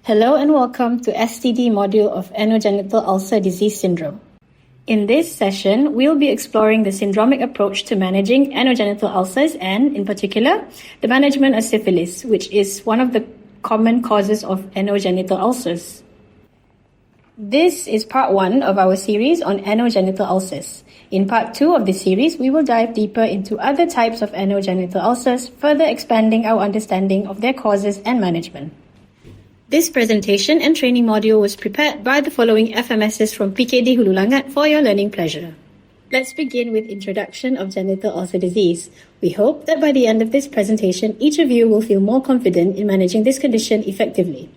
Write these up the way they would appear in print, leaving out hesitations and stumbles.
Hello and welcome to STD module of Anogenital ulcer disease syndrome. In this session, we'll be exploring the syndromic approach to managing anogenital ulcers and, in particular, the management of syphilis, which is one of the common causes of anogenital ulcers. This is part 1 of our series on anogenital ulcers. In part 2 of this series, we will dive deeper into other types of anogenital ulcers, further expanding our understanding of their causes and management. This presentation and training module was prepared by the following FMSs from PKD Hulu Langat for your learning pleasure. Let's begin with introduction of genital ulcer disease. We hope that by the end of this presentation, each of you will feel more confident in managing this condition effectively.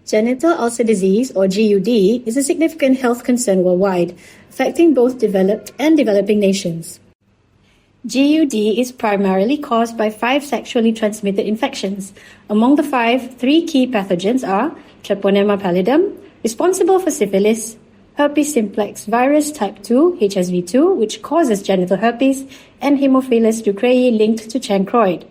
Genital ulcer disease, or GUD, is a significant health concern worldwide, affecting both developed and developing nations. GUD is primarily caused by 5 sexually transmitted infections. Among the 5, 3 key pathogens are Treponema pallidum, responsible for syphilis, herpes simplex virus type 2, HSV2, which causes genital herpes, and Haemophilus ducreyi linked to chancroid.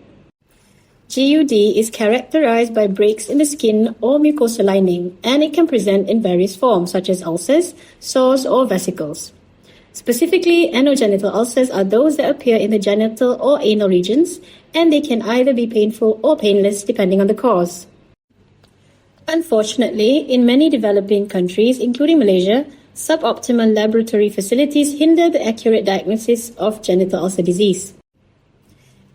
GUD is characterized by breaks in the skin or mucosal lining, and it can present in various forms such as ulcers, sores, or vesicles. Specifically, anogenital ulcers are those that appear in the genital or anal regions, and they can either be painful or painless depending on the cause. Unfortunately, in many developing countries, including Malaysia, suboptimal laboratory facilities hinder the accurate diagnosis of genital ulcer disease.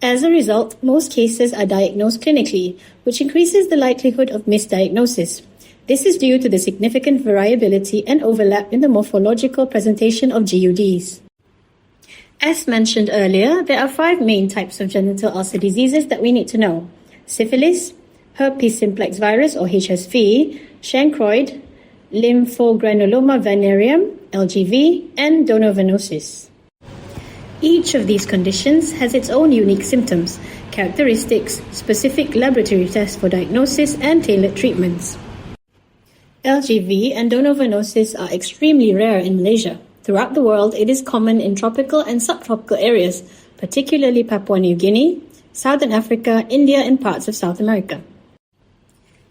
As a result, most cases are diagnosed clinically, which increases the likelihood of misdiagnosis. This is due to the significant variability and overlap in the morphological presentation of GUDs. As mentioned earlier, there are 5 main types of genital ulcer diseases that we need to know: syphilis, herpes simplex virus or HSV, chancroid, lymphogranuloma venereum, LGV, and donovanosis. Each of these conditions has its own unique symptoms, characteristics, specific laboratory tests for diagnosis, and tailored treatments. LGV and donovanosis are extremely rare in Malaysia. Throughout the world, it is common in tropical and subtropical areas, particularly Papua New Guinea, Southern Africa, India, and parts of South America.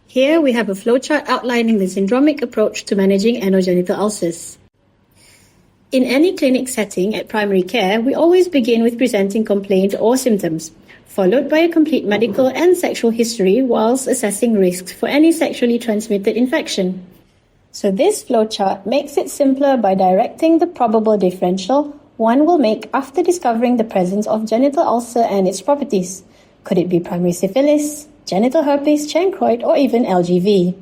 Here we have a flowchart outlining the syndromic approach to managing anogenital ulcers. In any clinic setting at primary care, we always begin with presenting complaint or symptoms, followed by a complete medical and sexual history whilst assessing risks for any sexually transmitted infection. So this flowchart makes it simpler by directing the probable differential one will make after discovering the presence of genital ulcer and its properties. Could it be primary syphilis, genital herpes, chancroid, or even LGV?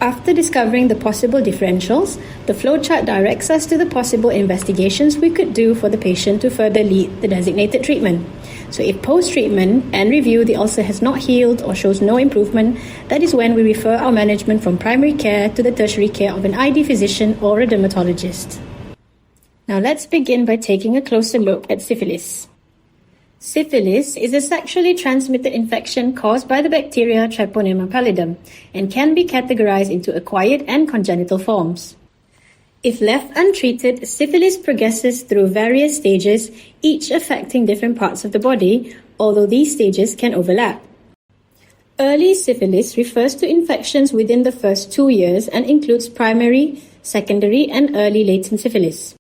After discovering the possible differentials, the flowchart directs us to the possible investigations we could do for the patient to further lead the designated treatment. So if post-treatment and review the ulcer has not healed or shows no improvement, that is when we refer our management from primary care to the tertiary care of an ID physician or a dermatologist. Now let's begin by taking a closer look at syphilis. Syphilis is a sexually transmitted infection caused by the bacteria Treponema pallidum and can be categorized into acquired and congenital forms. If left untreated, syphilis progresses through various stages, each affecting different parts of the body, although these stages can overlap. Early syphilis refers to infections within the first 2 years and includes primary, secondary, and early latent syphilis.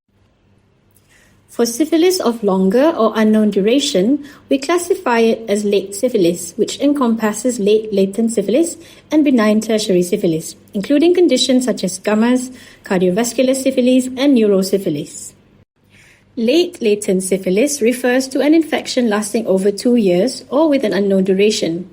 For syphilis of longer or unknown duration, we classify it as late syphilis, which encompasses late latent syphilis and benign tertiary syphilis, including conditions such as gammas, cardiovascular syphilis, and neurosyphilis. Late latent syphilis refers to an infection lasting over 2 years or with an unknown duration.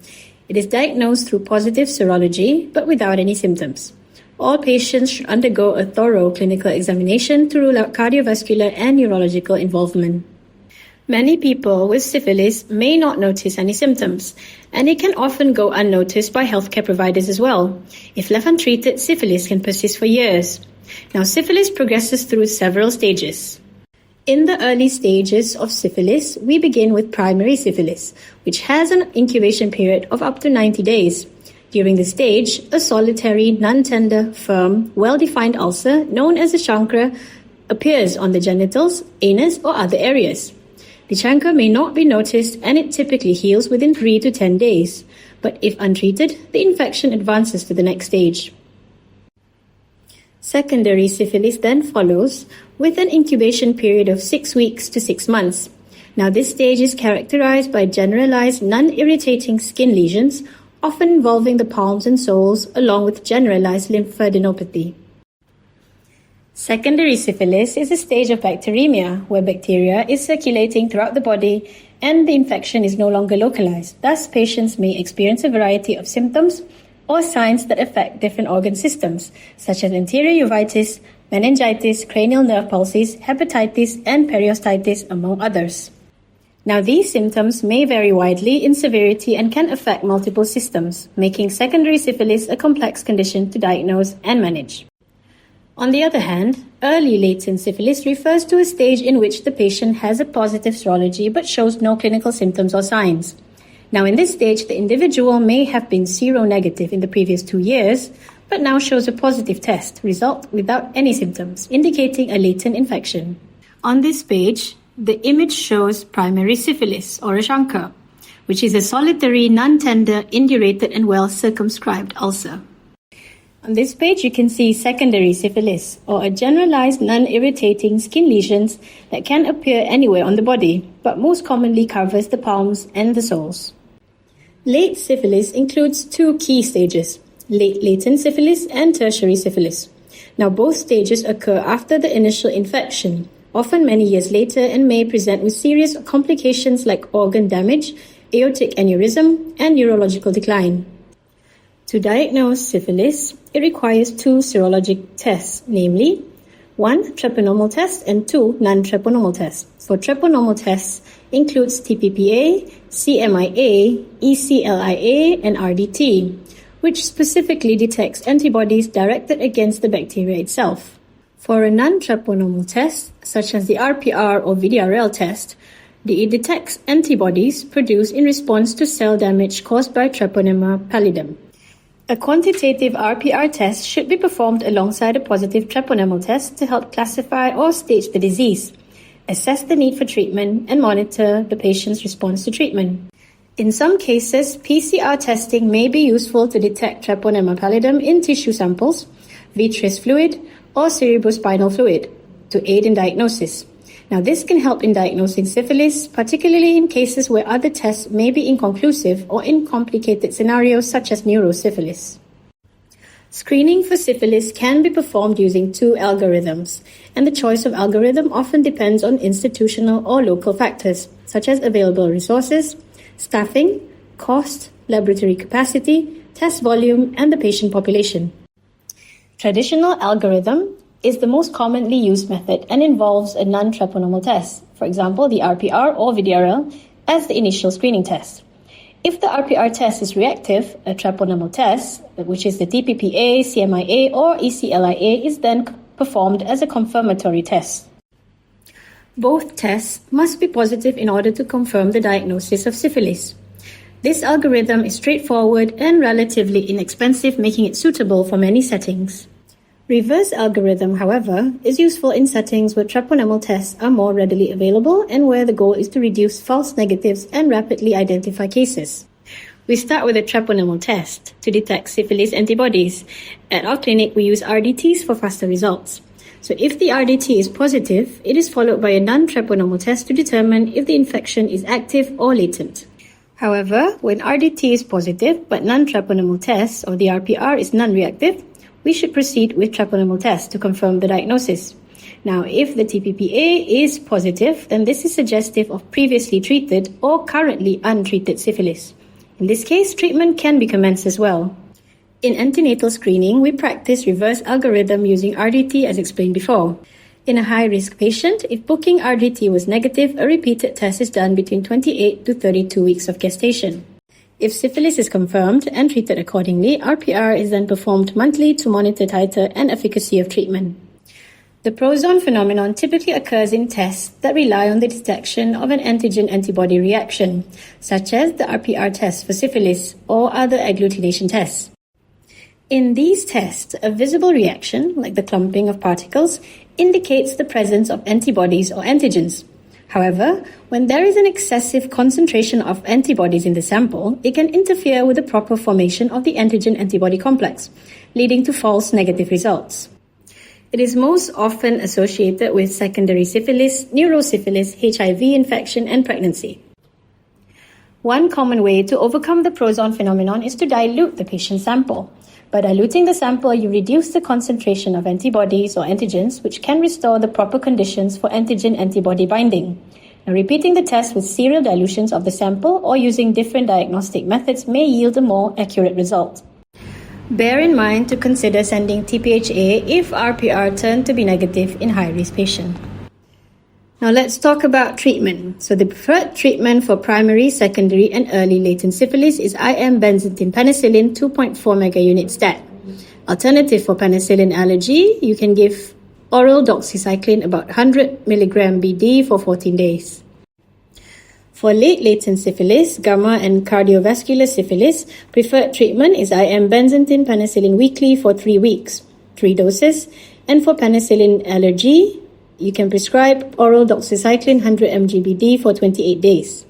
It is diagnosed through positive serology, but without any symptoms. All patients should undergo a thorough clinical examination to rule out cardiovascular and neurological involvement. Many people with syphilis may not notice any symptoms, and it can often go unnoticed by healthcare providers as well. If left untreated, syphilis can persist for years. Now, syphilis progresses through several stages. In the early stages of syphilis, we begin with primary syphilis, which has an incubation period of up to 90 days. During this stage, a solitary, non-tender, firm, well-defined ulcer known as a chancre appears on the genitals, anus, or other areas. The chancre may not be noticed and it typically heals within 3 to 10 days. but if untreated, the infection advances to the next stage. Secondary syphilis then follows with an incubation period of 6 weeks to 6 months. Now, this stage is characterized by generalized non-irritating skin lesions, often involving the palms and soles, along with generalized lymphadenopathy. Secondary syphilis is a stage of bacteremia where bacteria is circulating throughout the body and the infection is no longer localized. Thus, patients may experience a variety of symptoms or signs that affect different organ systems, such as anterior uveitis, meningitis, cranial nerve palsies, hepatitis, and periostitis, among others. Now, these symptoms may vary widely in severity and can affect multiple systems, making secondary syphilis a complex condition to diagnose and manage. On the other hand, early latent syphilis refers to a stage in which the patient has a positive serology but shows no clinical symptoms or signs. Now, in this stage, the individual may have been seronegative in the previous 2 years, but now shows a positive test result without any symptoms, indicating a latent infection. On this page, the image shows primary syphilis, or a chancre, which is a solitary, non-tender, indurated and well-circumscribed ulcer. On this page, you can see secondary syphilis, or a generalized non-irritating skin lesions that can appear anywhere on the body, but most commonly covers the palms and the soles. Late syphilis includes 2 key stages, late latent syphilis and tertiary syphilis. Now, both stages occur after the initial infection, often many years later, and may present with serious complications like organ damage, aortic aneurysm, and neurological decline. To diagnose syphilis, it requires 2 serologic tests, namely 1 treponemal test and 2 non-treponemal tests. For treponemal tests includes TPPA, CMIA, ECLIA, and RDT, which specifically detects antibodies directed against the bacteria itself. For a non-treponemal test, such as the RPR or VDRL test, it detects antibodies produced in response to cell damage caused by Treponema pallidum. A quantitative RPR test should be performed alongside a positive treponemal test to help classify or stage the disease, assess the need for treatment, and monitor the patient's response to treatment. In some cases, PCR testing may be useful to detect Treponema pallidum in tissue samples, vitreous fluid, or cerebrospinal fluid to aid in diagnosis. Now, this can help in diagnosing syphilis, particularly in cases where other tests may be inconclusive or in complicated scenarios such as neurosyphilis. Screening for syphilis can be performed using 2 algorithms, and the choice of algorithm often depends on institutional or local factors, such as available resources, staffing, cost, laboratory capacity, test volume, and the patient population. Traditional algorithm is the most commonly used method and involves a non-treponemal test, for example, the RPR or VDRL, as the initial screening test. If the RPR test is reactive, a treponemal test, which is the TPPA, CMIA, or ECLIA, is then performed as a confirmatory test. Both tests must be positive in order to confirm the diagnosis of syphilis. This algorithm is straightforward and relatively inexpensive, making it suitable for many settings. Reverse algorithm, however, is useful in settings where treponemal tests are more readily available and where the goal is to reduce false negatives and rapidly identify cases. We start with a treponemal test to detect syphilis antibodies. At our clinic, we use RDTs for faster results. So if the RDT is positive, it is followed by a non-treponemal test to determine if the infection is active or latent. However, when RDT is positive but non-treponemal test or the RPR is non-reactive, we should proceed with treponemal test to confirm the diagnosis. Now, if the TPPA is positive, then this is suggestive of previously treated or currently untreated syphilis. In this case, treatment can be commenced as well. In antenatal screening, we practice reverse algorithm using RDT as explained before. In a high-risk patient, if booking RDT was negative, a repeated test is done between 28 to 32 weeks of gestation. If syphilis is confirmed and treated accordingly, RPR is then performed monthly to monitor titer and efficacy of treatment. The Prozone phenomenon typically occurs in tests that rely on the detection of an antigen-antibody reaction, such as the RPR test for syphilis or other agglutination tests. In these tests, a visible reaction, like the clumping of particles, indicates the presence of antibodies or antigens. However, when there is an excessive concentration of antibodies in the sample, it can interfere with the proper formation of the antigen-antibody complex, leading to false negative results. It is most often associated with secondary syphilis, neurosyphilis, HIV infection, and pregnancy. One common way to overcome the Prozone phenomenon is to dilute the patient sample. By diluting the sample, you reduce the concentration of antibodies or antigens, which can restore the proper conditions for antigen-antibody binding. Now, repeating the test with serial dilutions of the sample or using different diagnostic methods may yield a more accurate result. Bear in mind to consider sending TPHA if RPR turned to be negative in high-risk patient. Now let's talk about treatment. So the preferred treatment for primary, secondary, and early latent syphilis is IM benzathine penicillin 2.4 megaunit stat. Alternative for penicillin allergy, you can give oral doxycycline about 100 mg BD for 14 days. For late latent syphilis, gamma and cardiovascular syphilis, preferred treatment is IM benzathine penicillin weekly for 3 weeks, 3 doses. And for penicillin allergy, you can prescribe oral doxycycline 100 mg BD for 28 days.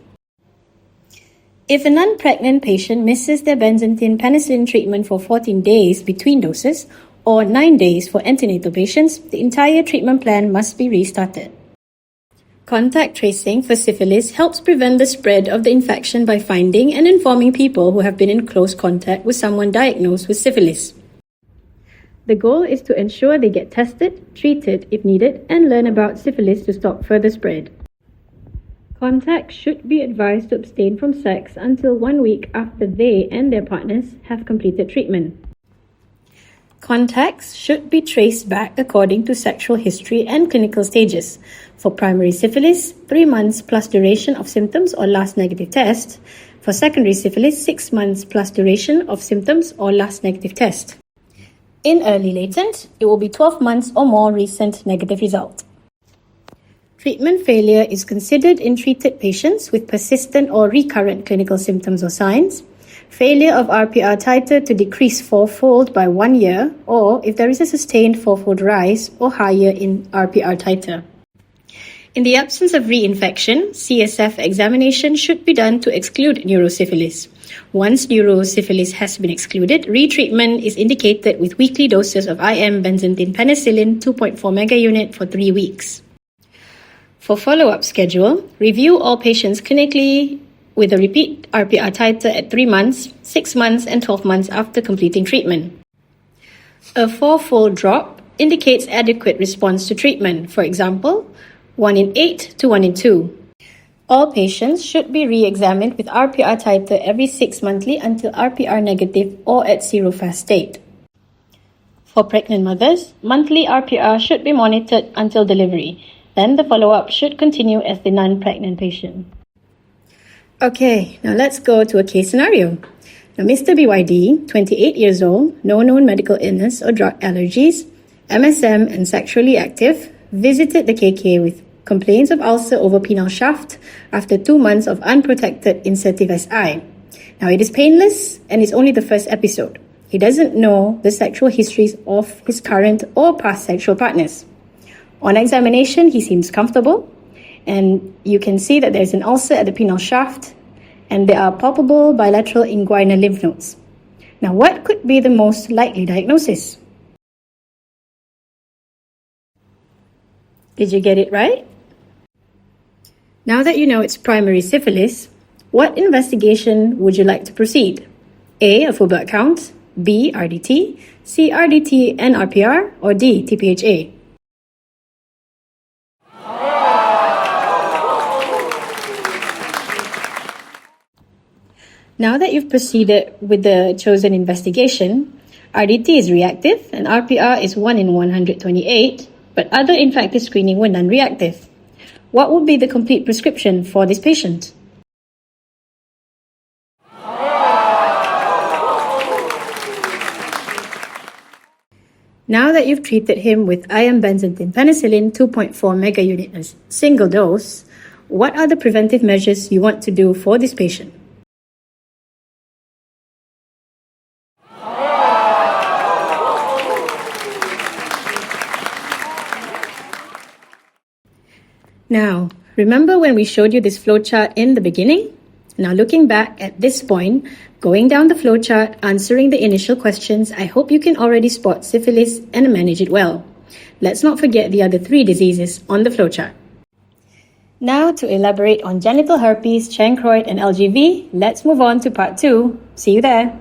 If a non-pregnant patient misses their benzathine penicillin treatment for 14 days between doses, or 9 days for antenatal patients, the entire treatment plan must be restarted. Contact tracing for syphilis helps prevent the spread of the infection by finding and informing people who have been in close contact with someone diagnosed with syphilis. The goal is to ensure they get tested, treated if needed, and learn about syphilis to stop further spread. Contacts should be advised to abstain from sex until 1 week after they and their partners have completed treatment. Contacts should be traced back according to sexual history and clinical stages. For primary syphilis, 3 months plus duration of symptoms or last negative test. For secondary syphilis, 6 months plus duration of symptoms or last negative test. In early latent, it will be 12 months or more recent negative result. Treatment failure is considered in treated patients with persistent or recurrent clinical symptoms or signs, failure of RPR titer to decrease fourfold by 1 year, or if there is a sustained fourfold rise or higher in RPR titer. In the absence of reinfection, CSF examination should be done to exclude neurosyphilis. Once neurosyphilis has been excluded, retreatment is indicated with weekly doses of IM benzathine penicillin 2.4 megaunit for 3 weeks. For follow-up schedule, review all patients clinically with a repeat RPR titer at 3 months, 6 months, and 12 months after completing treatment. A fourfold drop indicates adequate response to treatment, for example, 1 in 8 to 1 in 2. All patients should be re-examined with RPR titer every 6 monthly until RPR negative or at zero fast state. For pregnant mothers, monthly RPR should be monitored until delivery. Then the follow-up should continue as the non-pregnant patient. Okay, now let's go to a case scenario. Now, Mr. BYD, 28 years old, no known medical illness or drug allergies, MSM and sexually active, visited the KK with complaints of ulcer over penile shaft after 2 months of unprotected insertive SI. Now, it is painless and it's only the first episode. He doesn't know the sexual histories of his current or past sexual partners. On examination, he seems comfortable, and you can see that there's an ulcer at the penile shaft, and there are palpable bilateral inguinal lymph nodes. Now, what could be the most likely diagnosis? Did you get it right? Now that you know it's primary syphilis, what investigation would you like to proceed? A full blood count, B, RDT, C, RDT and RPR, or D, TPHA? Now that you've proceeded with the chosen investigation, RDT is reactive and RPR is 1 in 128, but other infective screening were non-reactive. What would be the complete prescription for this patient? Now that you've treated him with IM benzathine penicillin 2.4 megaunit as single dose, what are the preventive measures you want to do for this patient? Now, Remember when we showed you this flowchart in the beginning? Now looking back at this point, going down the flowchart, answering the initial questions, I hope you can already spot syphilis and manage it well. Let's not forget the other 3 diseases on the flowchart. Now to elaborate on genital herpes, chancroid and LGV, let's move on to part 2. See you there!